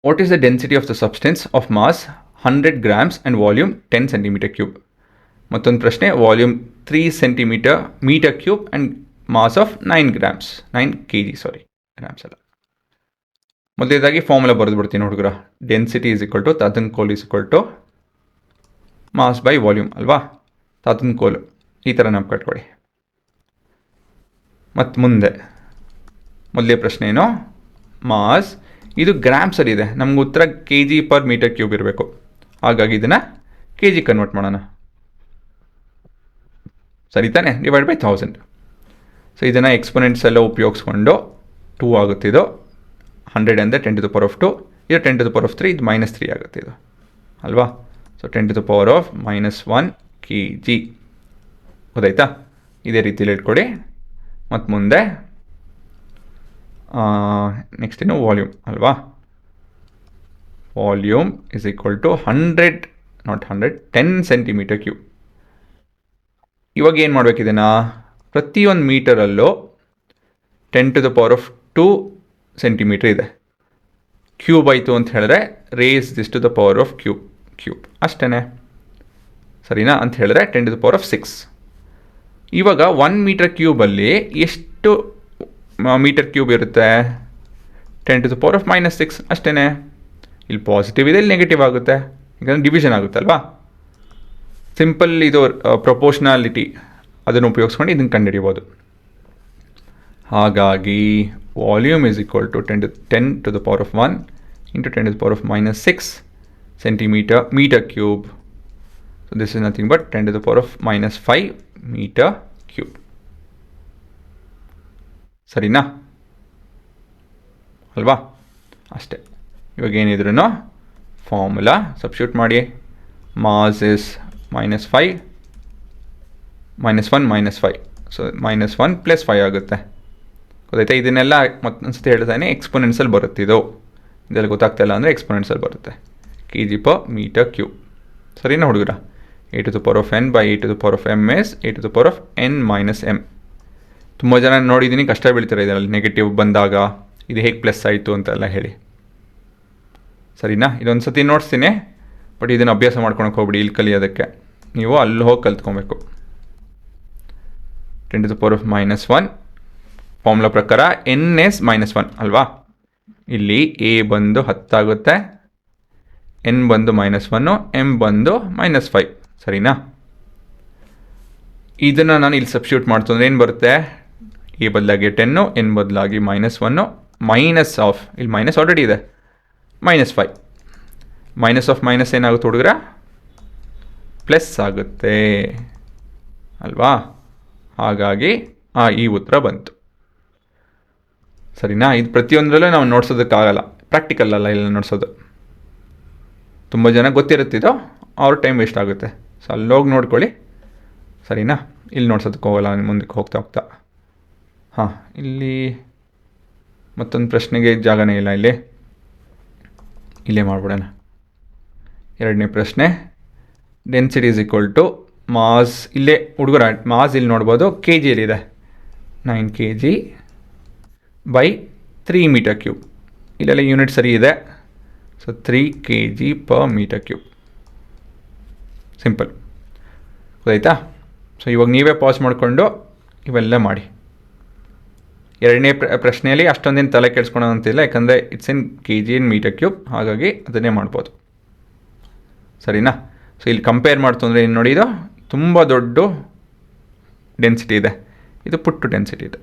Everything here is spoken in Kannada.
What is the density of the substance of mass 100 grams and volume 10 cm3? ಮತ್ತೊಂದು ಪ್ರಶ್ನೆ, volume 3 cm3 and mass of 9 grams 9 kg grams ಅಲ್ಲ. ಮೊದಲನೇದಾಗಿ ಫಾರ್ಮುಲಾ ಬರೆದುಬಿಡ್ತೀನಿ ಹುಡುಗರ. ಡೆನ್ಸಿಟಿ ಈಸ್ ಈಕ್ವಲ್ ಟು ತಾತನ್ಕೋಲ್ is equal to mass by volume ಅಲ್ವಾ. ತಾತನ್ಕೋಲು ಈ ಥರ ನಾವು ಕಟ್ಕೊಳ್ಳಿ. ಮತ್ತು ಮುಂದೆ ಮೊದಲೇ ಪ್ರಶ್ನೆ ಏನು, ಮಾಸ್ ಇದು ಗ್ರಾಮ್ಸಲ್ಲಿದೆ, ನಮ್ಗೆ ಉತ್ತರ kg/m³ ಇರಬೇಕು. ಹಾಗಾಗಿ ಇದನ್ನು kg ಕನ್ವರ್ಟ್ ಮಾಡೋಣ. ಸರಿ ತಾನೆ? Divide by 1000. ಸೊ ಇದನ್ನು ಎಕ್ಸ್ಪೊನೆಂಟ್ಸ್ ಎಲ್ಲ ಉಪಯೋಗಿಸ್ಕೊಂಡು 2 ಆಗುತ್ತಿದ್ದು. 100 ಅಂದರೆ 10⁻², ಇದು 10⁻3, ಇದು -3 ಆಗುತ್ತೆ ಇದು ಅಲ್ವಾ. ಸೊ 10⁻−1 kg ಗೊತ್ತಾಯ್ತಾ? ಇದೇ ರೀತಿಯಲ್ಲಿ ಇಟ್ಕೊಡಿ. ಮತ್ತು ಮುಂದೆ ನೆಕ್ಸ್ಟ್ ಏನು, ವಾಲ್ಯೂಮ್ ಅಲ್ವಾ. Volume is equal to 10 cm3. ಇವಾಗ ಏನು ಮಾಡಬೇಕಿದೆನಾ, ಪ್ರತಿಯೊಂದು ಮೀಟರಲ್ಲೂ 10⁻² ಸೆಂಟಿಮೀಟ್ರ್ ಇದೆ. ಕ್ಯೂಬ್ ಆಯಿತು ಅಂತ ಹೇಳಿದ್ರೆ raise this to the power of cube ಅಷ್ಟೇ. ಸರಿನಾ? ಅಂತ ಹೇಳಿದ್ರೆ 10⁻6. ಇವಾಗ 1 m³ ಎಷ್ಟು m³ ಇರುತ್ತೆ? 10⁻⁻6 ಅಷ್ಟೇ. ಇಲ್ಲಿ ಪಾಸಿಟಿವ್ ಇದೆ, ಇಲ್ಲಿ ನೆಗೆಟಿವ್ ಆಗುತ್ತೆ, ಯಾಕಂದರೆ ಡಿವಿಷನ್ ಆಗುತ್ತೆ ಅಲ್ವಾ. ಸಿಂಪಲ್ ಇದು ಪ್ರೊಪೋರ್ಷನಾಲಿಟಿ ಅದನ್ನು ಉಪಯೋಗಿಸ್ಕೊಂಡು ಇದನ್ನು ಕಂಡುಹಿಡಿಬೋದು. ಹಾಗಾಗಿ volume is equal to 10⁻1 into 10⁻⁻6 cm3. So this is nothing but 10⁻⁻5 m³. ಸರಿನಾ ಅಲ್ವಾ? ಅಷ್ಟೇ. ಇವಾಗ ಏನಿದ್ರು ಫಾರ್ಮುಲಾ ಸಬ್ಸ್ಟಿಟ್ಯೂಟ್ ಮಾಡಿ. ಮಾಸ್ ಇಸ್ -5 -1 -5, ಸೊ -1 + 5 ಆಗುತ್ತೆ. ಗೊತ್ತಾಯ್ತಾ? ಇದನ್ನೆಲ್ಲ ಮತ್ತೊಂದ್ಸತಿ ಹೇಳ್ತಾನೆ ಎಕ್ಸ್ಪೊನೆನ್ಸಲ್ಲಿ ಬರುತ್ತೆ. ಇದೆಲ್ಲ ಗೊತ್ತಾಗ್ತಾಯಿಲ್ಲ ಅಂದರೆ ಎಕ್ಸ್ಪೊನೆನ್ಸಲ್ಲಿ ಬರುತ್ತೆ. kg/m³. ಸರಿನಾ ಹುಡುಗರ? a⁴n/a⁴m is a⁴n−m. ತುಂಬ ಜನ ನೋಡಿದ್ದೀನಿ ಕಷ್ಟ ಬೀಳ್ತಾರೆ ಇದರಲ್ಲಿ, ನೆಗೆಟಿವ್ ಬಂದಾಗ ಇದು ಹೇಗೆ ಪ್ಲಸ್ ಆಯಿತು ಅಂತೆಲ್ಲ ಹೇಳಿ. ಸರಿನಾ? ಇದೊಂದು ಸತಿ ನೋಡಿಸ್ತೀನಿ, ಬಟ್ ಇದನ್ನು ಅಭ್ಯಾಸ ಮಾಡ್ಕೊಳಕ್ಕೆ ಹೋಗ್ಬಿಡಿ. ಇಲ್ಲಿ ಕಲಿಯೋದಕ್ಕೆ ನೀವು ಅಲ್ಲಿ ಹೋಗಿ ಕಲ್ತ್ಕೊಬೇಕು. 10⁻⁻1 ಫಾರ್ಮುಲಾ ಪ್ರಕಾರ n is -1 ಅಲ್ವಾ. ಇಲ್ಲಿ a ಬಂದು 10 ಆಗುತ್ತೆ, n ಬಂದು -1, m ಬಂದು -5. ಸರಿನಾ? ಇದನ್ನು ನಾನು ಇಲ್ಲಿ ಸಬ್ಸ್ಟಿಟ್ಯೂಟ್ ಮಾಡ್ತಂದ್ರೆ ಏನು ಬರುತ್ತೆ? a ಬದಲಾಗಿ 10, n ಬದಲಾಗಿ -1, ಮೈನಸ್ ಆಫ್, ಇಲ್ಲಿ ಮೈನಸ್ ಆಲ್ರೆಡಿ ಇದೆ, -5. ಮೈನಸ್ ಆಫ್ ಮೈನಸ್ ಏನಾಗುತ್ತೆ ಹುಡುಗರ? ಪ್ಲಸ್ ಆಗುತ್ತೆ ಅಲ್ವಾ. ಹಾಗಾಗಿ ಈ ಉತ್ತರ ಬಂತು. ಸರಿನಾ? ಇದು ಪ್ರತಿಯೊಂದರಲ್ಲೂ ನಾವು ನೋಡ್ಸೋದಕ್ಕಾಗಲ್ಲ, ಪ್ರಾಕ್ಟಿಕಲ್ ಅಲ್ಲ ಇಲ್ಲ ನೋಡ್ಸೋದು. ತುಂಬ ಜನ ಗೊತ್ತಿರುತ್ತಿದ್ದೋ ಅವ್ರ ಟೈಮ್ ವೇಸ್ಟ್ ಆಗುತ್ತೆ. ಸೊ ಅಲ್ಲೋಗಿ ನೋಡ್ಕೊಳ್ಳಿ. ಸರಿನಾ? ಇಲ್ಲಿ ನೋಡ್ಸೋದಕ್ಕೆ ಹೋಗಲ್ಲ, ಮುಂದಕ್ಕೆ ಹೋಗ್ತಾ. ಹಾಂ, ಇಲ್ಲಿ ಮತ್ತೊಂದು ಪ್ರಶ್ನೆಗೆ ಜಾಗನೇ ಇಲ್ಲ, ಇಲ್ಲೇ ಮಾಡ್ಬಿಡೋಣ. ಎರಡನೇ ಪ್ರಶ್ನೆ, density is equal to mass. ಇಲ್ಲೇ ಹುಡುಗರ ಮಾಸ್ ಇಲ್ಲಿ ನೋಡ್ಬೋದು, ಕೆ ಜಿಯಲ್ಲಿದೆ. 9 kg/3 m³. ಇಲ್ಲೆಲ್ಲ ಯೂನಿಟ್ ಸರಿ ಇದೆ. So 3 kg/m³. ಸಿಂಪಲ್. ಗೊತ್ತಾಯ್ತಾ? ಸೊ ಇವಾಗ ನೀವೇ ಪಾಸ್ ಮಾಡಿಕೊಂಡು ಇವೆಲ್ಲ ಮಾಡಿ. ಎರಡನೇ ಪ್ರಶ್ನೆಯಲ್ಲಿ ಅಷ್ಟೊಂದೇನು ತಲೆ ಕೆಡಿಸ್ಕೊಳೋಂತಿಲ್ಲ, ಯಾಕಂದರೆ ಇಟ್ಸ್ ಇನ್ kg/m³, ಹಾಗಾಗಿ ಅದನ್ನೇ ಮಾಡ್ಬೋದು. ಸರಿನಾ? ಸೊ ಇಲ್ಲಿ ಕಂಪೇರ್ ಮಾಡ್ತು ಅಂದರೆ ಏನು ನೋಡಿ, ಇದು ತುಂಬ ದೊಡ್ಡ ಡೆನ್ಸಿಟಿ ಇದೆ, ಇದು ಪುಟ್ಟು ಡೆನ್ಸಿಟಿ ಇದೆ.